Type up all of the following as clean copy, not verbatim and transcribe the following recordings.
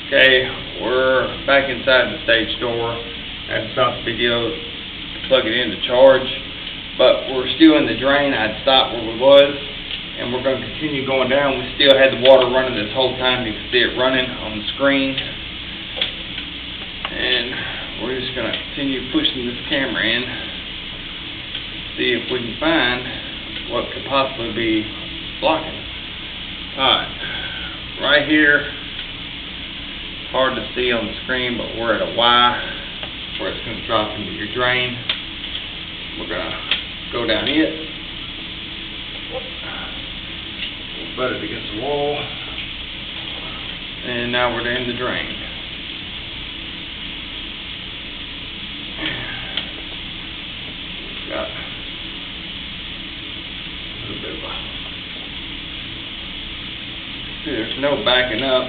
Okay, we're back inside the stage door. I had to stop the video to plug it in to charge, but we're still in the drain. I had stopped where we was, and we're going to continue going down. We still had the water running this whole time. You can see it running on the screen, and we're just going to continue pushing this camera in, see if we can find what could possibly be blocking. Alright, right here, hard to see on the screen, but we're at a Y where it's going to drop into your drain. We're going to go down it, butt it against the wall, and now we're in the drain. Got a little bit of a, see, there's no backing up.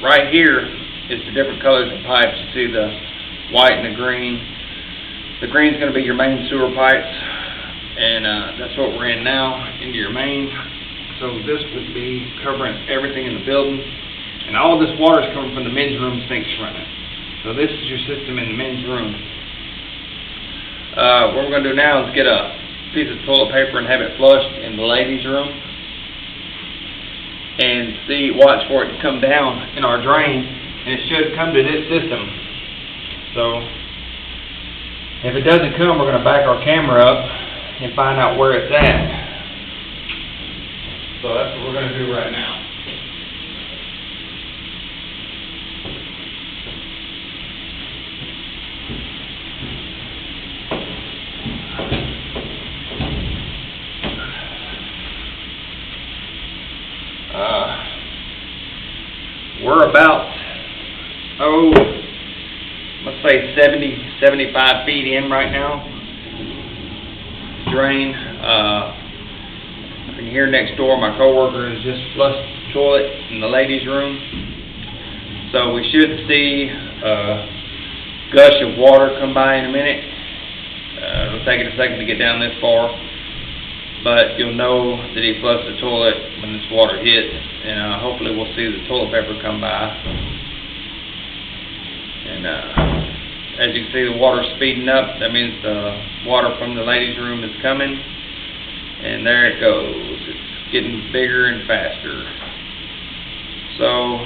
Right here is the different colors of pipes. You see the white and the green. The green is going to be your main sewer pipes, and that's what we're in now, into your main. So this would be covering everything in the building, and all this water is coming from the men's room sinks running. So this is your system in the men's room. What we're going to do now is get a piece of toilet paper and have it flushed in the ladies' room, and watch for it to come down in our drain, and it should come to this system. So if it doesn't come, we're going to back our camera up and find out where it's at. So that's what we're going to do right now. We're about, let's say 75 feet in right now. Drain. I can hear next door my coworker has just flushed the toilet in the ladies' room. So we should see a gush of water come by in a minute. It'll take it a second to get down this far, but you'll know that he flushed the toilet when this water hits, and hopefully we'll see the toilet paper come by. And as you can see, the water's speeding up. That means the water from the ladies' room is coming, and there it goes. It's getting bigger and faster. So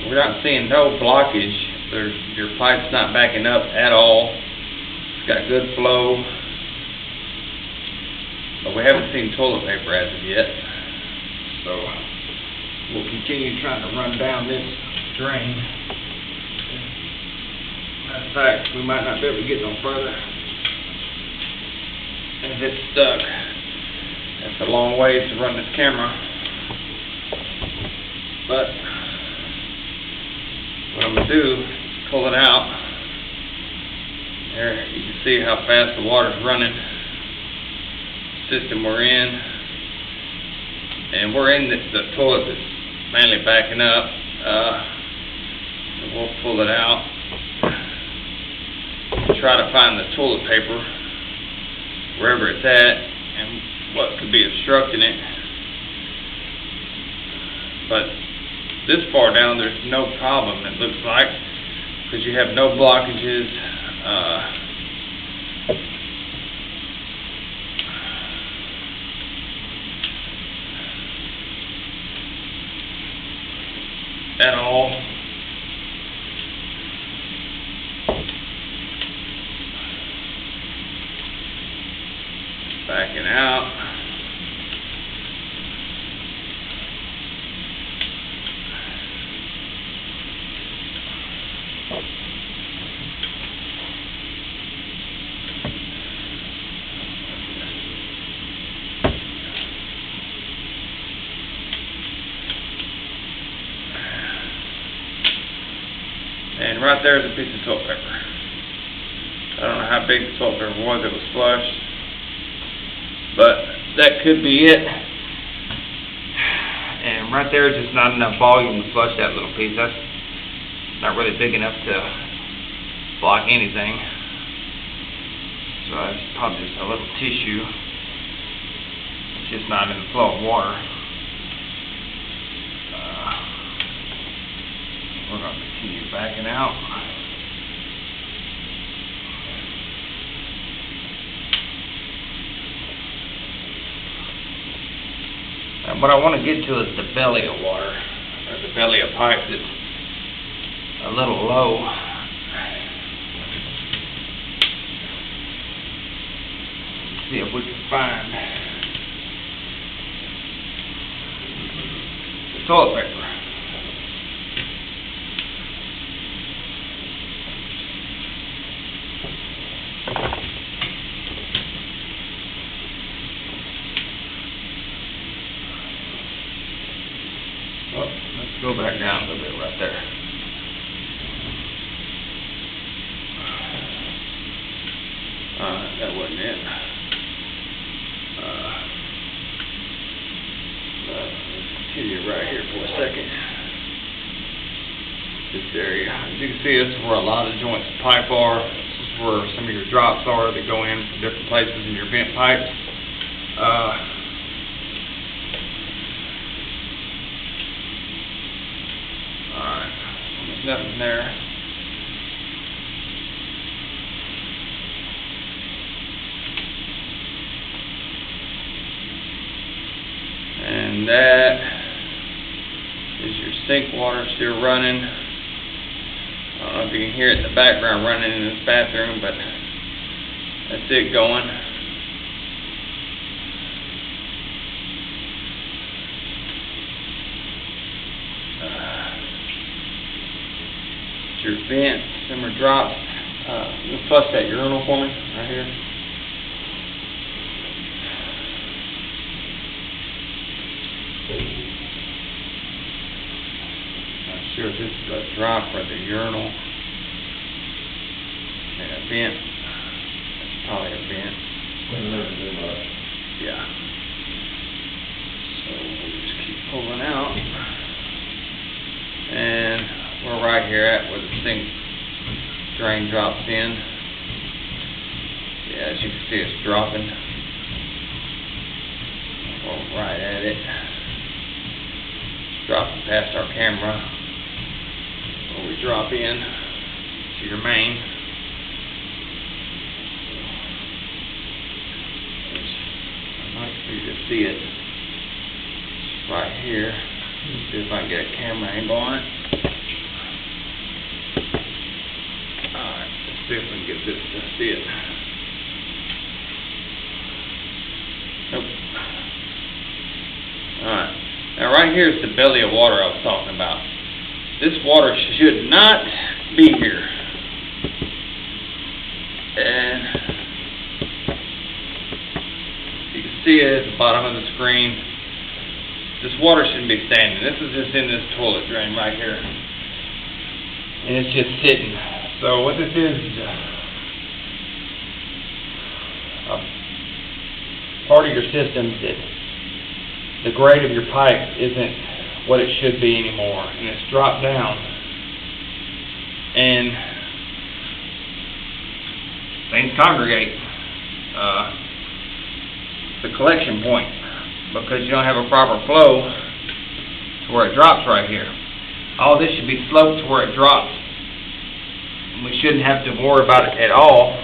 we're not seeing no blockage. Your pipe's not backing up at all. It's got good flow. But we haven't seen toilet paper as of yet, so we'll continue trying to run down this drain. Matter of fact, we might not be able to get no further. And if it's stuck, that's a long way to run this camera. But what I'm going to do is pull it out. There, you can see how fast the water's running. System we're in, and we're in the toilet that's mainly backing up. So we'll pull it out, try to find the toilet paper wherever it's at and what could be obstructing it. But this far down there's no problem, it looks like, because you have no blockages. At all. Backing out. And right there is a piece of toilet paper. I don't know how big the toilet paper was that was flushed, but that could be it. And right there is just not enough volume to flush that little piece. That's not really big enough to block anything. So it's probably just a little tissue. It's just not in the flow of water. We're going to continue backing out. And what I want to get to is the belly of water, or the belly of pipe that's a little low. Let's see if we can find the toilet paper. Well, let's go back down a little bit right there. That wasn't it. Let's continue right here for a second. This area, as you can see, this is where a lot of joints of pipe are. This is where some of your drops are that go in from different places in your vent pipes. Alright, there's nothing there. And that is your sink water still running. I don't know if you can hear it in the background running in this bathroom, but that's it going. It's your vent, simmer drops. You can flush that urinal for me right here. Not sure if this is a drop or the urinal. And a vent. It's probably a vent. Yeah. So we'll just keep pulling out. And we're right here at where the sink drain drops in. Yeah, as you can see, it's dropping. We're right at it. Dropping past our camera. Where we drop in to your main. I'd like for you to see it. It's right here. Let's see if I can get a camera angle on it. Alright, let's see if we can get this to see it. Nope. Alright. Now right here is the belly of water I was talking about. This water should not be here. And you can see it at the bottom of the screen. This water shouldn't be standing. This is just in this toilet drain right here. And it's just sitting. So what this is a part of your system that the grade of your pipe isn't what it should be anymore, and it's dropped down, and things congregate. The collection point, because you don't have a proper flow to where it drops right here. All this should be sloped to where it drops. We shouldn't have to worry about it at all.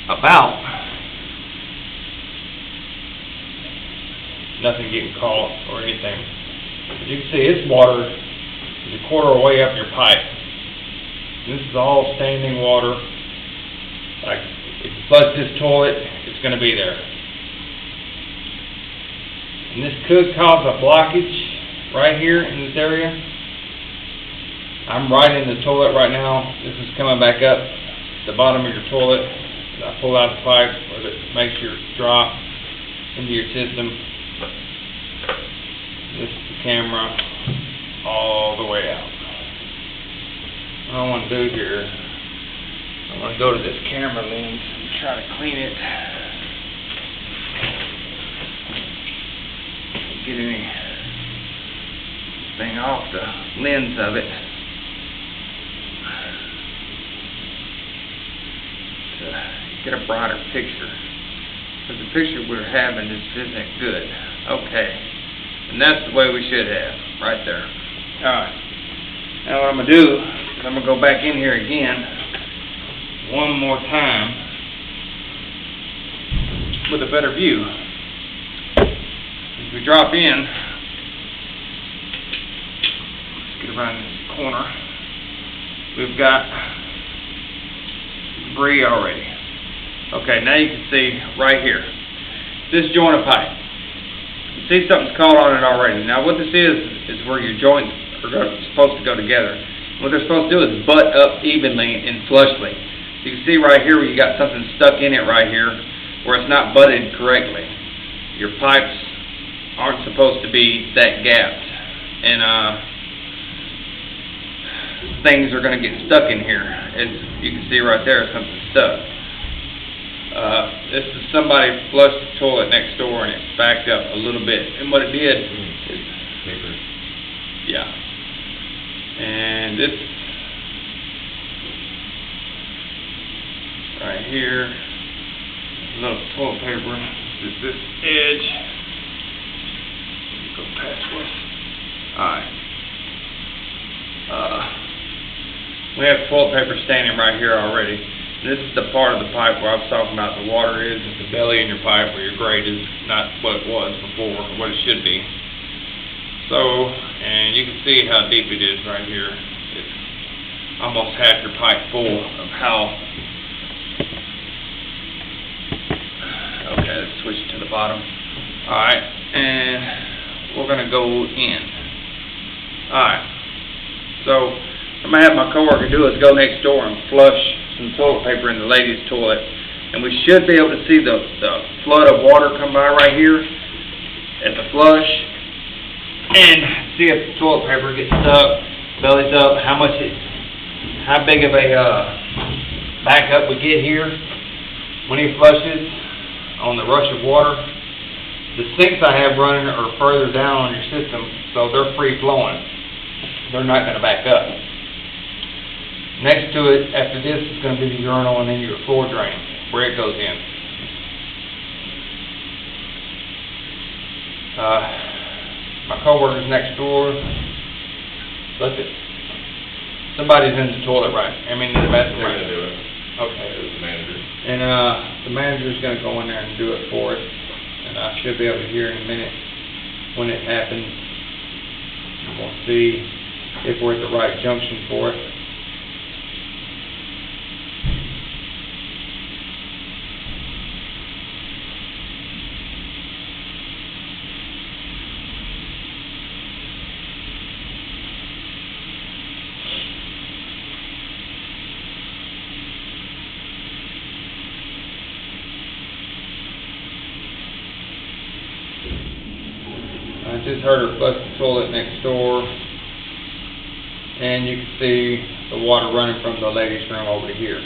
About nothing getting caught or anything. As you can see, its water is a quarter of the way up your pipe. This is all standing water. Like, if you flush this toilet, it's going to be there. And this could cause a blockage right here in this area. I'm right in the toilet right now. This is coming back up the bottom of your toilet. I pull out the pipe where it makes your drop into your system. This is the camera all the way out. What I want to do here, I want to go to this camera lens and try to clean it. Get any thing off the lens of it to get a brighter picture, because the picture we're having just isn't good. Okay, and that's the way we should have, right there. Alright, now what I'm going to do is I'm going to go back in here again one more time with a better view. As we drop in, let's get around this corner, we've got debris already. Okay, now you can see right here, this joint of pipe. You see something's caught on it already. Now what this is where your joints are supposed to go together. What they're supposed to do is butt up evenly and flushly. So you can see right here where you got something stuck in it right here, where it's not butted correctly. Your pipes aren't supposed to be that gapped, and things are going to get stuck in here. As you can see right there, something stuck. This is somebody flushed the toilet next door and it backed up a little bit, and what it did is, yeah, and this right here, a little toilet paper, this edge, go past this. Alright, we have toilet paper standing right here already. This is the part of the pipe where I was talking about the water is at the belly in your pipe, where your grade is not what it was before, or what it should be. So, and you can see how deep it is right here. It's almost half your pipe full of how. Okay, let's switch to the bottom. Alright, and we're going to go in. Alright, so what I'm going to have my coworker do is go next door and flush some toilet paper in the ladies' toilet, and we should be able to see the flood of water come by right here at the flush, and see if the toilet paper gets stuck, bellies up, how big of a backup we get here when he flushes on the rush of water. The sinks I have running are further down on your system, so they're free flowing. They're not going to back up. Next to it, after this, is going to be the urinal and then your floor drain, where it goes in. My coworker's next door. Look at, somebody's in the toilet, right? I mean, in the bathroom. We're going to do it. Okay. It was the manager. And the manager's going to go in there and do it for us. And I should be able to hear in a minute when it happens. We'll see if we're at the right junction for it. I just heard her flush the toilet next door, and you can see the water running from the ladies' room over to here.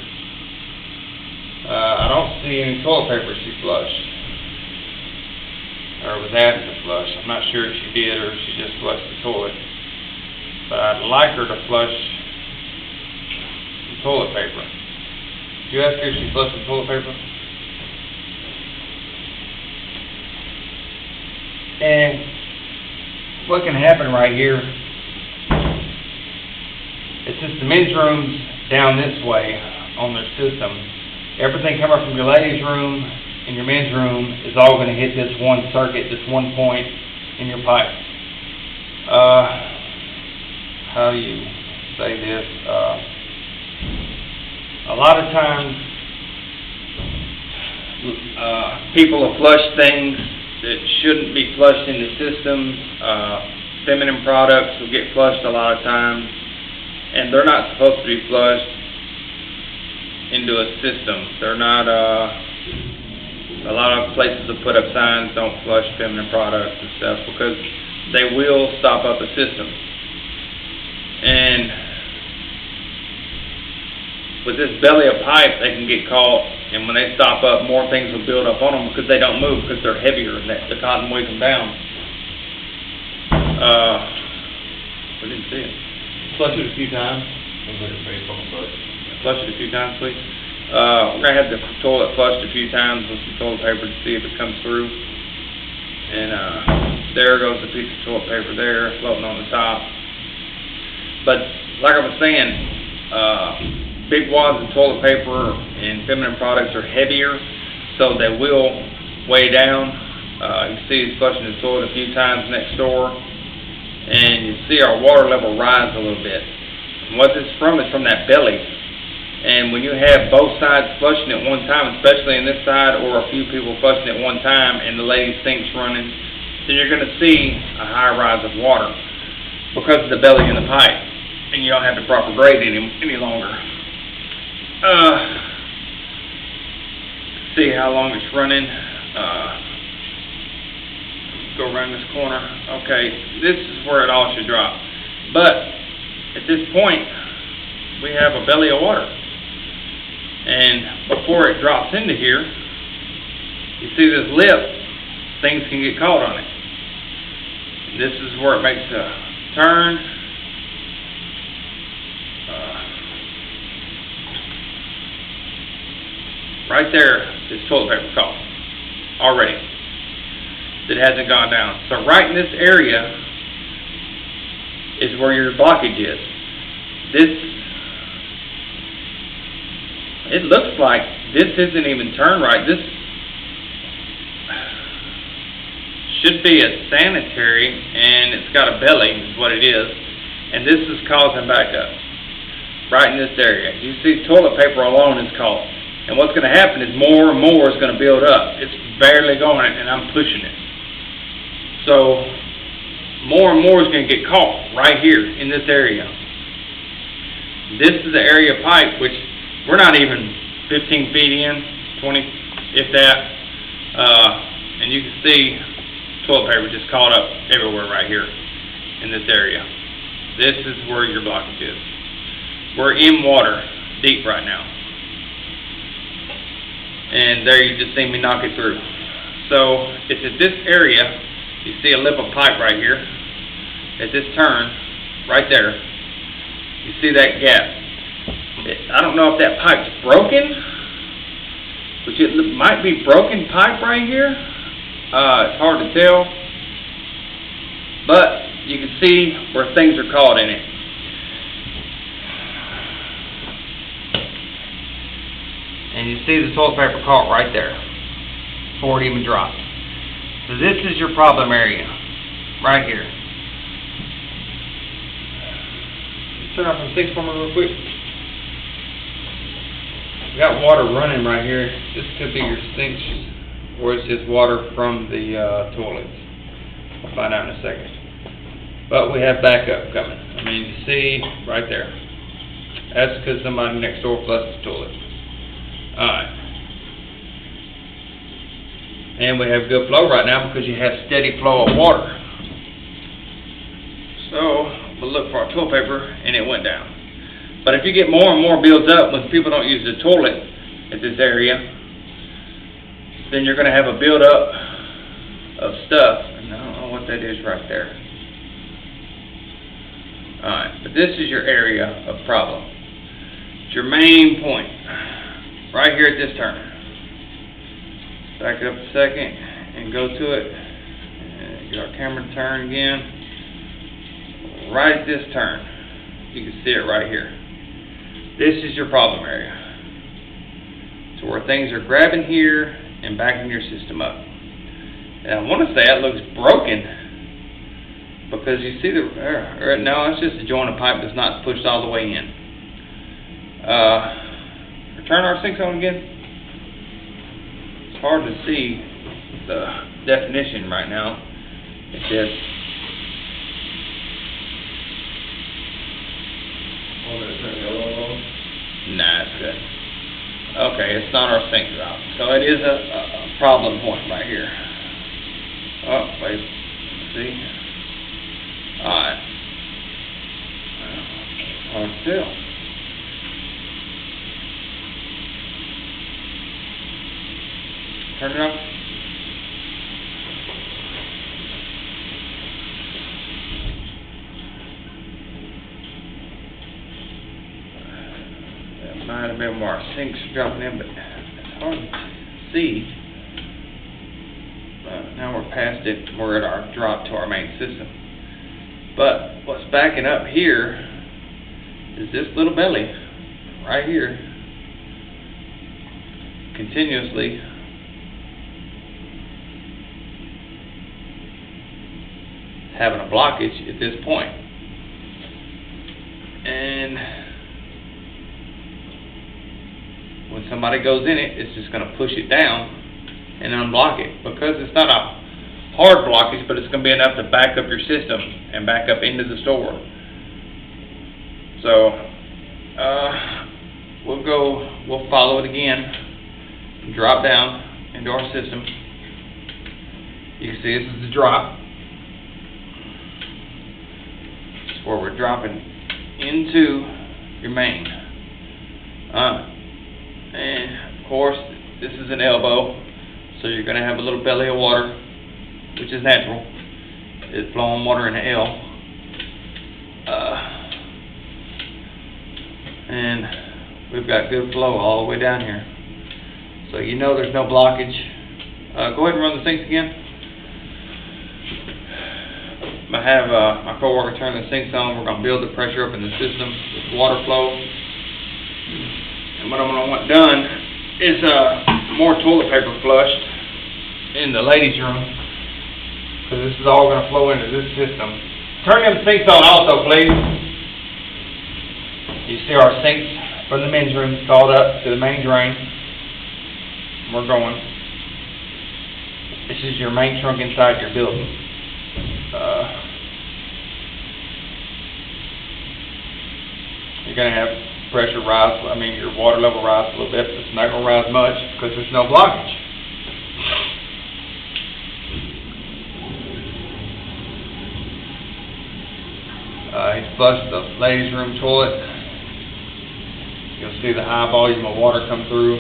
I don't see any toilet paper she flushed, or was asked to flush. I'm not sure if she did or if she just flushed the toilet, but I'd like her to flush the toilet paper. Did you ask her if she flushed the toilet paper? And what can happen right here, it's just the men's room's down this way on their system. Everything coming from your ladies' room and your men's room is all going to hit this one circuit, this one point in your pipe. How do you say this? A lot of times, people will flush things that shouldn't be flushed in the system. Feminine products will get flushed a lot of times, and they're not supposed to be flushed into a system. They're not, a lot of places will put up signs, don't flush feminine products and stuff, because they will stop up a system. And with this belly of pipe, they can get caught, and when they stop up, more things will build up on them because they don't move, because they're heavier and the cotton weighs them down. We didn't see it. Flush it a few times. Flush it a few times, please. We're going to have the toilet flushed a few times with some toilet paper to see if it comes through. And there goes the piece of toilet paper there, floating on the top. But like I was saying, big wads of toilet paper and feminine products are heavier, so they will weigh down. You can see he's flushing his toilet a few times next door, and you see our water level rise a little bit. And what this is from is from that belly. And when you have both sides flushing at one time, especially in this side, or a few people flushing at one time, and the lady's sink's running, then you're going to see a high rise of water because of the belly in the pipe, and you don't have the proper grade any longer. See how long it's running. Go around this corner. Okay, this is where it all should drop. But at this point, we have a belly of water. And before it drops into here, you see this lip, things can get caught on it. And this is where it makes a turn. Right there is toilet paper caught already. That hasn't gone down. So right in this area is where your blockage is. It looks like this isn't even turned right. This should be a sanitary, and it's got a belly, is what it is. And this is causing backup right in this area. You see toilet paper alone is caught. And what's going to happen is more and more is going to build up. It's barely going, and I'm pushing it. So more and more is going to get caught right here in this area. This is the area of pipe, which we're not even 15 feet in, 20, if that. And you can see toilet paper just caught up everywhere right here in this area. This is where your blockage is. We're in water deep right now. And there you just see me knock it through. So it's at this area. You see a lip of pipe right here. At this turn, right there, you see that gap. I don't know if that pipe's broken, which it might be broken pipe right here. It's hard to tell, but you can see where things are caught in it. And you see the toilet paper caught right there before it even dropped. So this is your problem area, right here. Turn off some things for me real quick. We got water running right here. This could be your sinks, or it's just water from the toilets. We'll find out in a second. But we have backup coming. I mean, you see right there. That's because somebody next door flushed the toilet. Alright. And we have good flow right now because you have steady flow of water. So we'll look for our toilet paper, and it went down. But if you get more and more builds up when people don't use the toilet at this area, then you're going to have a buildup of stuff. And I don't know what that is right there. Alright, but this is your area of problem. It's your main point. Right here at this turn. Back up a second and go to it. And get our camera to turn again. Right at this turn. You can see it right here. This is your problem area. So where things are grabbing here and backing your system up. And I want to say that looks broken because you see no, it's just a joint of pipe that's not pushed all the way in. Turn our sinks on again. It's hard to see the definition right now. It says nah, it's good. Okay, it's not our sink drop. So it is a problem point right here. Oh, wait. See? Alright. Hard to tell. Turn it off. might have been where our sinks are dropping in, but it's hard to see. Now we're past it, we're at our drop to our main system. But what's backing up here is this little belly right here, continuously having a blockage at this point. And when somebody goes in it, it's just going to push it down and unblock it, because it's not a hard blockage, but it's going to be enough to back up your system and back up into the store. So we'll follow it again and drop down into our system. You can see this is the drop. It's where we're dropping into your main. And of course, this is an elbow, so you're going to have a little belly of water, which is natural. It's flowing water in the L. And we've got good flow all the way down here. So you know there's no blockage. Go ahead and run the sinks again. I have my coworker turn the sinks on. We're going to build the pressure up in the system with water flow. And what I'm going to want done is more toilet paper flushed in the ladies' room, because this is all going to flow into this system. Turn them sinks on also, please. You see our sinks from the men's room called up to the main drain. We're going. This is your main trunk inside your building. You're going to have pressure rise, your water level rise a little bit, but it's not going to rise much because there's no blockage. He's flushed the ladies' room toilet. You'll see the high volume of water come through.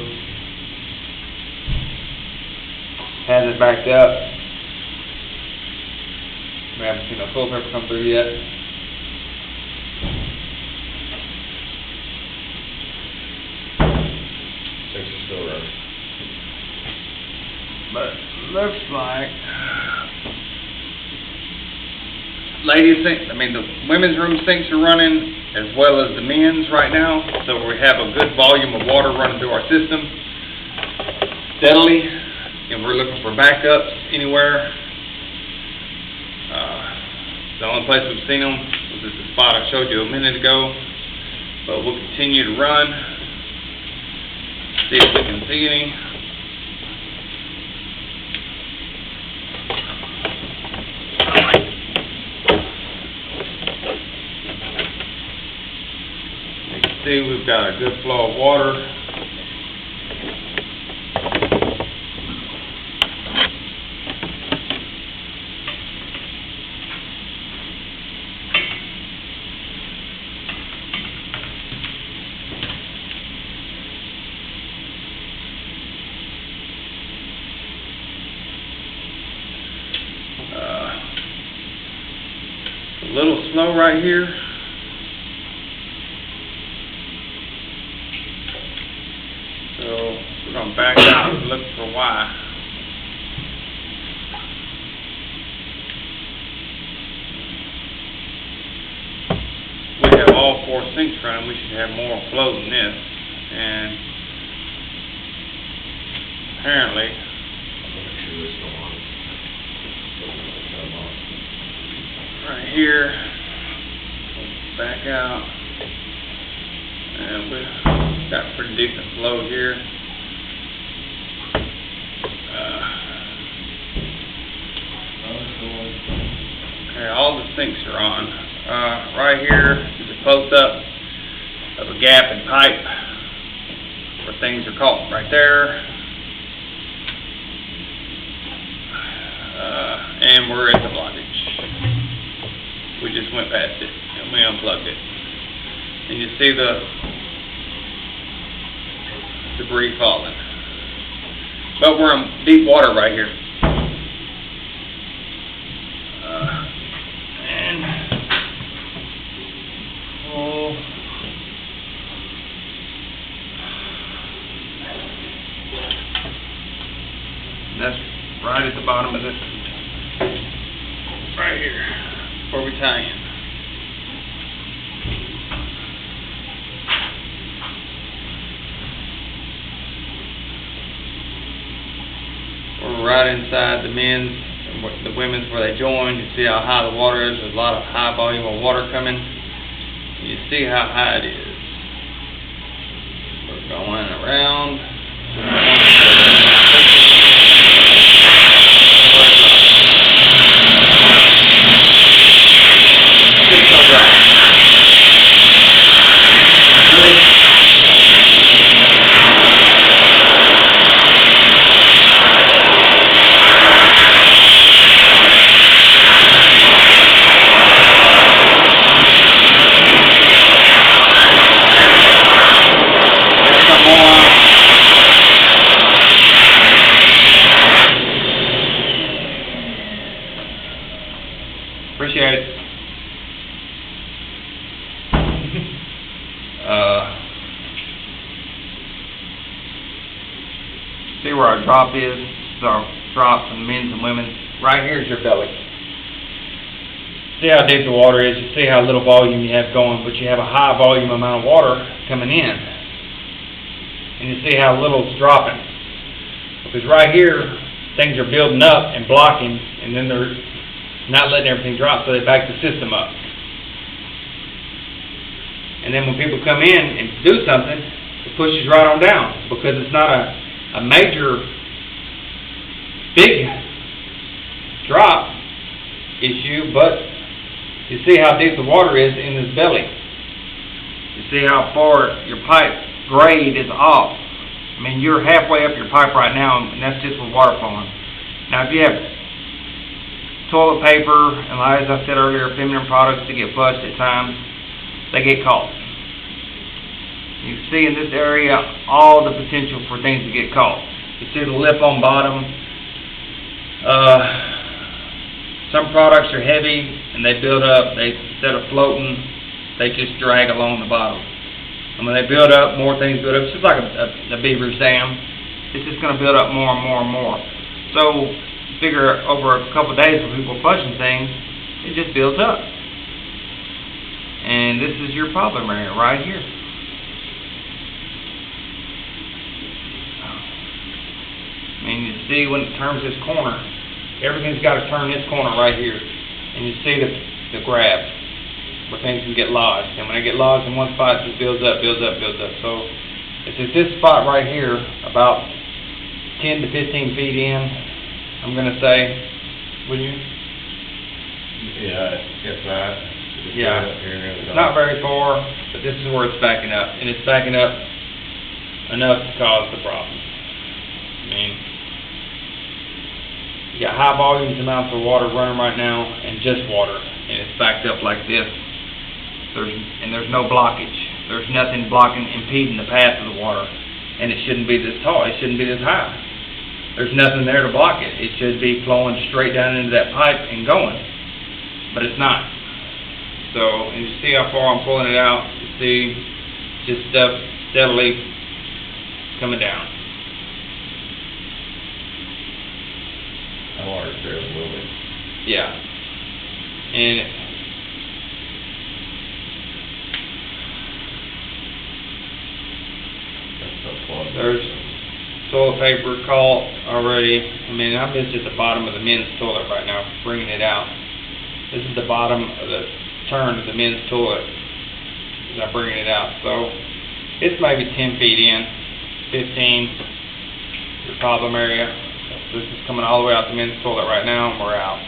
Has it backed up. We haven't seen no toilet paper come through yet. Sinks are still running. But looks like ladies' sinks, the women's room sinks are running as well as the men's right now, so we have a good volume of water running through our system steadily, and we're looking for backups anywhere. The only place we've seen them was at the spot I showed you a minute ago, but we'll continue to run, see if we can see any. See, we've got a good flow of water. A little slow right here. So we're going to back out and look for why. We have all four sinks running. We should have more flow than this. And apparently, right here, back out, and we've got pretty decent flow here. Okay, all the sinks are on. Right here is a close-up of a gap in pipe where things are caught right there. And we're at the blockage. We just went past it and we unplugged it. And you see the debris falling. But we're in deep water right here. bottom of this, right here, before we tie in. We're right inside the men's and the women's where they join. You see how high the water is. There's a lot of high volume of water coming. You see how high it is. We're going around. Appreciate it. See where our drop is? This is our drop from the men's and women's. Right here is your belly. See how deep the water is. You see how little volume you have going, but you have a high volume amount of water coming in. And you see how little it's dropping. Because right here, things are building up and blocking, and then they're not letting everything drop, so they back the system up. And then when people come in and do something, it pushes right on down, because it's not a major, big drop issue, but you see how deep the water is in this belly. You see how far your pipe grade is off. I mean, you're halfway up your pipe right now, and that's just with water flowing. Now, if you have toilet paper, and as I said earlier, feminine products that get flushed at times, they get caught. You can see in this area all the potential for things to get caught. You see the lip on bottom. Some products are heavy and they build up. Instead of floating, they just drag along the bottom. And when they build up, more things build up. It's just like a beaver dam. It's just going to build up more and more and more. So figure over a couple of days when people flushing things, it just builds up. And this is your problem area right here. I mean, you see when it turns this corner, everything's got to turn this corner right here. And you see the grab where things can get lodged. And when they get lodged in one spot, it just builds up, builds up, builds up. So it's at this spot right here, about 10 to 15 feet in, I'm going to say, wouldn't you? Yeah, if not. Yeah, it's not very far, but this is where it's backing up. And it's backing up enough to cause the problem. I mean, you got high volumes amounts of water running right now, and just water, and it's backed up like this. There's no blockage. There's nothing blocking, impeding the path of the water, and it shouldn't be this tall. It shouldn't be this high. There's nothing there to block it. It should be flowing straight down into that pipe and going, but it's not. So, and you see how far I'm pulling it out. You see just stuff steadily coming down. I water fairly moving. Yeah. And there's toilet paper caught already. I mean, I'm just at the bottom of the men's toilet right now, bringing it out. This is the bottom of the turn of the men's toilet as I'm bringing it out. So it's maybe 10 feet in, 15, your problem area. This is coming all the way out the men's toilet right now, and we're out.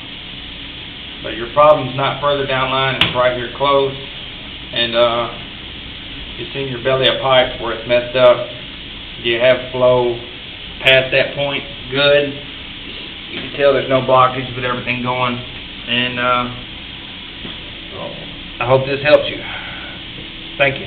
But your problem's not further down line, it's right here close. And you've seen your belly of pipe where it's messed up. Do you have flow past that point? Good. You can tell there's no blockage with everything going. And I hope this helps you. Thank you.